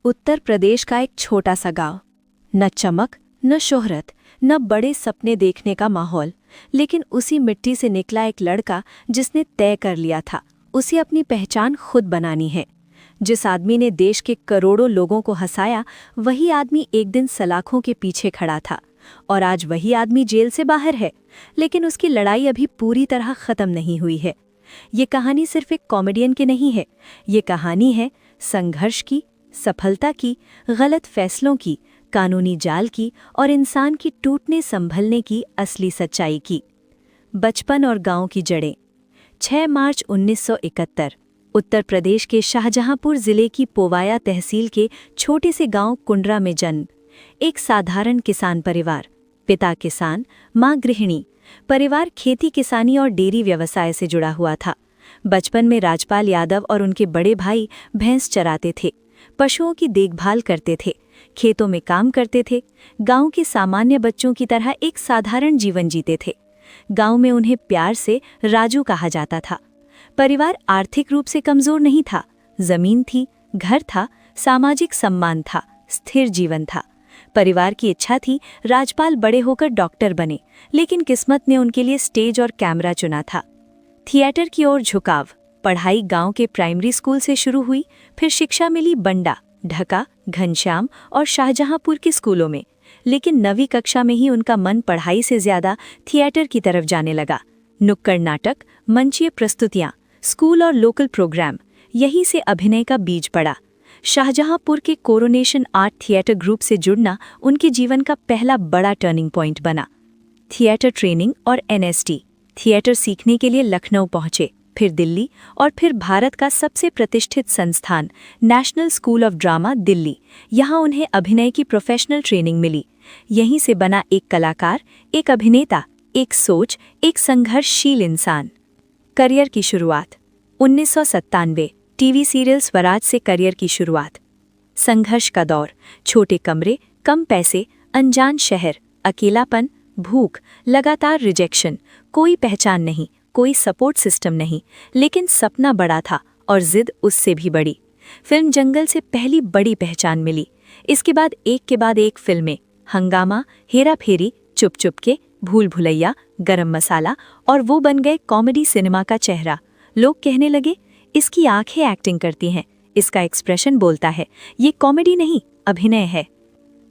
उत्तर प्रदेश का एक छोटा सा गांव। न चमक, न शोहरत, न बड़े सपने देखने का माहौल, लेकिन उसी मिट्टी से निकला एक लड़का जिसने तय कर लिया था उसे अपनी पहचान खुद बनानी है। जिस आदमी ने देश के करोड़ों लोगों को हंसाया, वही आदमी एक दिन सलाखों के पीछे खड़ा था और आज वही आदमी जेल से बाहर है, लेकिन उसकी लड़ाई अभी पूरी तरह खत्म नहीं हुई है। ये कहानी सिर्फ एक कॉमेडियन की नहीं है, ये कहानी है संघर्ष की, सफलता की, गलत फैसलों की, कानूनी जाल की और इंसान की टूटने संभलने की असली सच्चाई की। बचपन और गांव की जड़ें। 6 मार्च 1971 उत्तर प्रदेश के शाहजहांपुर जिले की पोवाया तहसील के छोटे से गांव कुंडरा में जन्म। एक साधारण किसान परिवार, पिता किसान, मां गृहिणी। परिवार खेती किसानी और डेयरी व्यवसाय से जुड़ा हुआ था। बचपन में राजपाल यादव और उनके बड़े भाई भैंस चराते थे, पशुओं की देखभाल करते थे, खेतों में काम करते थे। गांव के सामान्य बच्चों की तरह एक साधारण जीवन जीते थे। गांव में उन्हें प्यार से राजू कहा जाता था। परिवार आर्थिक रूप से कमजोर नहीं था। जमीन थी, घर था, सामाजिक सम्मान था, स्थिर जीवन था। परिवार की इच्छा थी राजपाल बड़े होकर डॉक्टर बने, लेकिन किस्मत ने उनके लिए स्टेज और कैमरा चुना था। थिएटर की ओर झुकाव। पढ़ाई गांव के प्राइमरी स्कूल से शुरू हुई, फिर शिक्षा मिली बंडा, ढका, घनश्याम और शाहजहांपुर के स्कूलों में। लेकिन 9वीं कक्षा में ही उनका मन पढ़ाई से ज्यादा थिएटर की तरफ जाने लगा। नुक्कड़ नाटक, मंचीय प्रस्तुतियां, स्कूल और लोकल प्रोग्राम, यहीं से अभिनय का बीज पड़ा। शाहजहांपुर के कोरोनेशन आर्ट थिएटर ग्रुप से जुड़ना उनके जीवन का पहला बड़ा टर्निंग पॉइंट बना। थिएटर ट्रेनिंग और एनएसटी। थिएटर सीखने के लिए लखनऊ पहुंचे, फिर दिल्ली और फिर भारत का सबसे प्रतिष्ठित संस्थान national school of drama Delhi. यहाँ उन्हें अभिनय की प्रोफेशनल ट्रेनिंग मिली। यहीं से बना एक कलाकार, एक अभिनेता, एक सोच, एक संघर्षशील इंसान। करियर की शुरुआत। 1997 टीवी सीरियल स्वराज से करियर की शुरुआत। संघर्ष का दौर। छोटे कमरे, कम पैसे, अनजान शहर, अकेलापन, भूख, लगातार रिजेक्शन, कोई पहचान नहीं, कोई सपोर्ट सिस्टम नहीं, लेकिन सपना बड़ा था और जिद उससे भी बड़ी। फिल्म जंगल से पहली बड़ी पहचान मिली। इसके बाद एक फिल्में, हंगामा, हेरा फेरी, चुप चुप के, भूल भुलैया, गरम मसाला, और वो बन गए कॉमेडी सिनेमा का चेहरा। लोग कहने लगे, इसकी आंखें एक्टिंग करती हैं, इसका एक्सप्रेशन बोलता है, ये कॉमेडी नहीं, अभिनय है।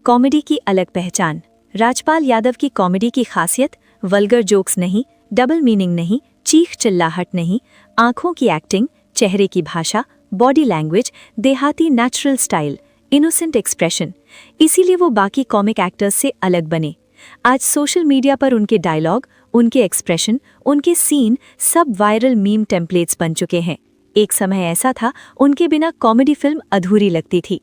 कॉमेडी की अलग पहचान। राजपाल यादव की कॉमेडी की खासियत, वल्गर जोक्स नहीं, डबल मीनिंग नहीं, चीख चिल्लाहट नहीं, आंखों की एक्टिंग, चेहरे की भाषा, बॉडी लैंग्वेज, देहाती नेचुरल स्टाइल, इनोसेंट एक्सप्रेशन। इसीलिए वो बाकी कॉमिक एक्टर्स से अलग बने। आज सोशल मीडिया पर उनके डायलॉग, उनके एक्सप्रेशन, उनके सीन सब वायरल मीम टेम्पलेट्स बन चुके हैं। एक समय ऐसा था उनके बिना कॉमेडी फिल्म अधूरी लगती थी।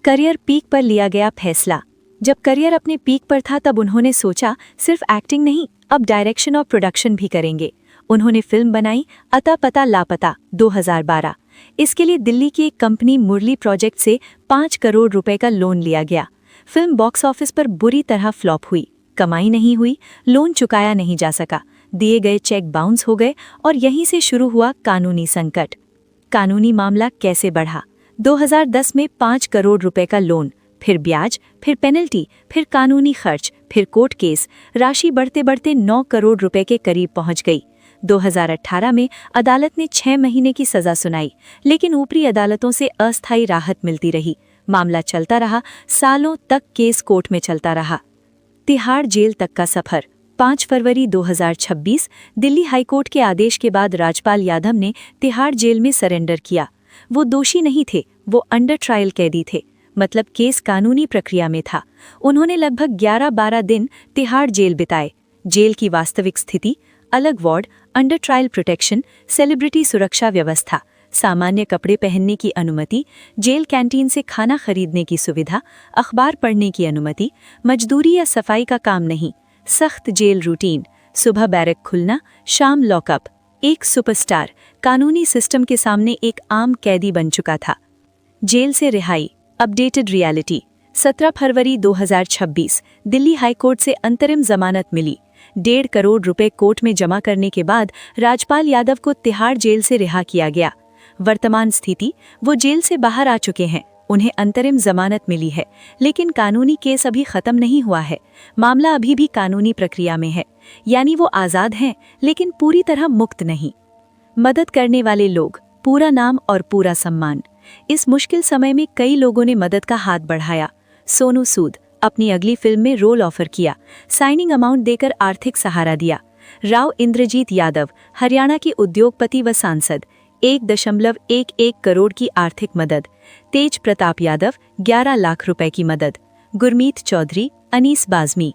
करियर पीक पर लिया गया फैसला। जब करियर अपने पीक पर था तब उन्होंने सोचा सिर्फ एक्टिंग नहीं, अब डायरेक्शन और प्रोडक्शन भी करेंगे। उन्होंने फिल्म बनाई अता पता लापता 2012। इसके लिए दिल्ली की एक कंपनी मुरली प्रोजेक्ट से 5 करोड़ रुपए का लोन लिया गया। फिल्म बॉक्स ऑफिस पर बुरी तरह फ्लॉप हुई, कमाई नहीं हुई, लोन चुकाया नहीं जा सका, दिए गए चेक बाउंस हो गए और यहीं से शुरू हुआ कानूनी संकट। कानूनी मामला कैसे बढ़ा। 2010 में 5 करोड़ रुपए का लोन, फिर ब्याज, फिर पेनल्टी, फिर कानूनी खर्च, फिर कोर्ट केस, राशि बढ़ते बढ़ते 9 करोड़ रुपए के करीब पहुंच गई। 2018 में अदालत ने 6 महीने की सजा सुनाई, लेकिन ऊपरी अदालतों से अस्थायी राहत मिलती रही। मामला चलता रहा, सालों तक केस कोर्ट में चलता रहा। तिहाड़ जेल तक का सफर। 5 फरवरी 2026 दिल्ली हाईकोर्ट के आदेश के बाद राजपाल यादव ने तिहाड़ जेल में सरेंडर किया। वो दोषी नहीं थे, वो अंडर ट्रायल कैदी थे, मतलब केस कानूनी प्रक्रिया में था। उन्होंने लगभग 11-12 दिन तिहाड़ जेल बिताए। जेल की वास्तविक स्थिति, अलग ward, under trial protection, celebrity सुरक्षा व्यवस्था, सामान्य कपड़े पहनने की अनुमति, जेल कैंटीन से खाना खरीदने की सुविधा, अखबार पढ़ने की अनुमति, मजदूरी या सफाई का काम नहीं, सख्त जेल रूटीन, सुबह बैरक खुलना, शाम लॉकअप। एक सुपरस्टार कानूनी सिस्टम के सामने एक आम कैदी बन चुका था। जेल से रिहाई, अपडेटेड रियलिटी। 17 फरवरी 2026 दिल्ली हाईकोर्ट से अंतरिम जमानत मिली। 1.5 करोड़ रुपए कोर्ट में जमा करने के बाद राजपाल यादव को तिहाड़ जेल से रिहा किया गया। वर्तमान स्थिति, वो जेल से बाहर आ चुके हैं, उन्हें अंतरिम जमानत मिली है, लेकिन कानूनी केस अभी खत्म नहीं हुआ है। मामला अभी भी कानूनी प्रक्रिया में है, यानी वो आज़ाद हैं लेकिन पूरी तरह मुक्त नहीं। मदद करने वाले लोग, पूरा नाम और पूरा सम्मान। इस मुश्किल समय में कई लोगों ने मदद का हाथ बढ़ाया। सोनू सूद अपनी अगली फिल्म में रोल ऑफर किया, साइनिंग अमाउंट देकर आर्थिक सहारा दिया। राव इंद्रजीत यादव, हरियाणा के उद्योगपति व सांसद, 1.11 करोड़ की आर्थिक मदद। तेज प्रताप यादव, 11 लाख रुपए की मदद। Gurmeet Choudhary, Anees Bazmee.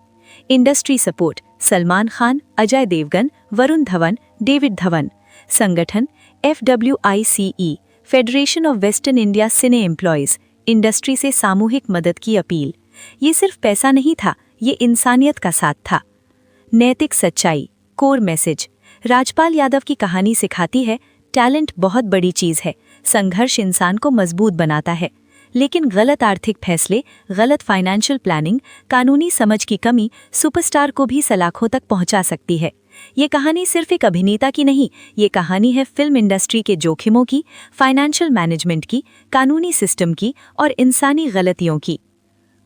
Industry support, Salman Khan, Ajay Devgn, Varun Dhawan, David Dhawan. संगठन FWICE, federation of western India cine employees, industry से सामूहिक मदद की अपील। ये सिर्फ पैसा नहीं था, ये इंसानियत का साथ था। नैतिक सच्चाई, कोर मैसेज। राजपाल यादव की कहानी सिखाती है, टैलेंट बहुत बड़ी चीज़ है, संघर्ष इंसान को मजबूत बनाता है, लेकिन गलत आर्थिक फैसले, गलत फाइनेंशियल प्लानिंग, कानूनी समझ की कमी सुपरस्टार को भी सलाखों तक पहुंचा सकती है। ये कहानी सिर्फ एक अभिनेता की नहीं, ये कहानी है फिल्म इंडस्ट्री के जोखिमों की, फाइनेंशियल मैनेजमेंट की, कानूनी सिस्टम की और इंसानी गलतियों की।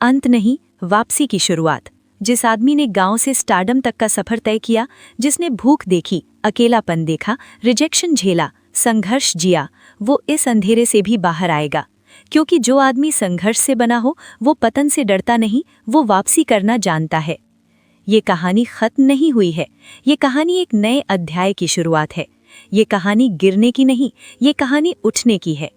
अंत नहीं, वापसी की शुरुआत। जिस आदमी ने गांव से स्टारडम तक का सफर तय किया, जिसने भूख देखी, अकेलापन देखा, रिजेक्शन झेला, संघर्ष जिया, वो इस अंधेरे से भी बाहर आएगा। क्योंकि जो आदमी संघर्ष से बना हो, वो पतन से डरता नहीं, वो वापसी करना जानता है। ये कहानी खत्म नहीं हुई है, ये कहानी एक नए अध्याय की शुरुआत है। ये कहानी गिरने की नहीं, ये कहानी उठने की है।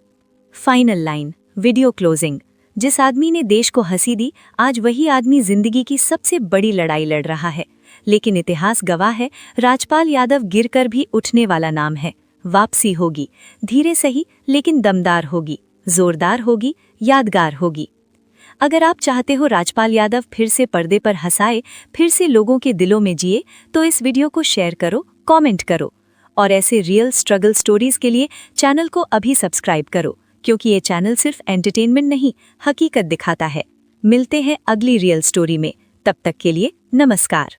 Final line, video closing. जिस आदमी ने देश को हंसी दी, आज वही आदमी जिंदगी की सबसे बड़ी लड़ाई लड़ रहा है। लेकिन इतिहास गवाह है, राजपाल यादव गिरकर भी उठने वाला नाम है। वापसी होगी, धीरे सही लेकिन दमदार होगी, जोरदार होगी, यादगार होगी। अगर आप चाहते हो राजपाल यादव फिर से पर्दे पर हंसाए, फिर से लोगों के दिलों में जिए, तो इस वीडियो को शेयर करो, कमेंट करो और ऐसे रियल स्ट्रगल स्टोरीज के लिए चैनल को अभी सब्सक्राइब करो, क्योंकि ये चैनल सिर्फ एंटरटेनमेंट नहीं, हकीकत दिखाता है। मिलते हैं अगली रियल स्टोरी में, तब तक के लिए नमस्कार।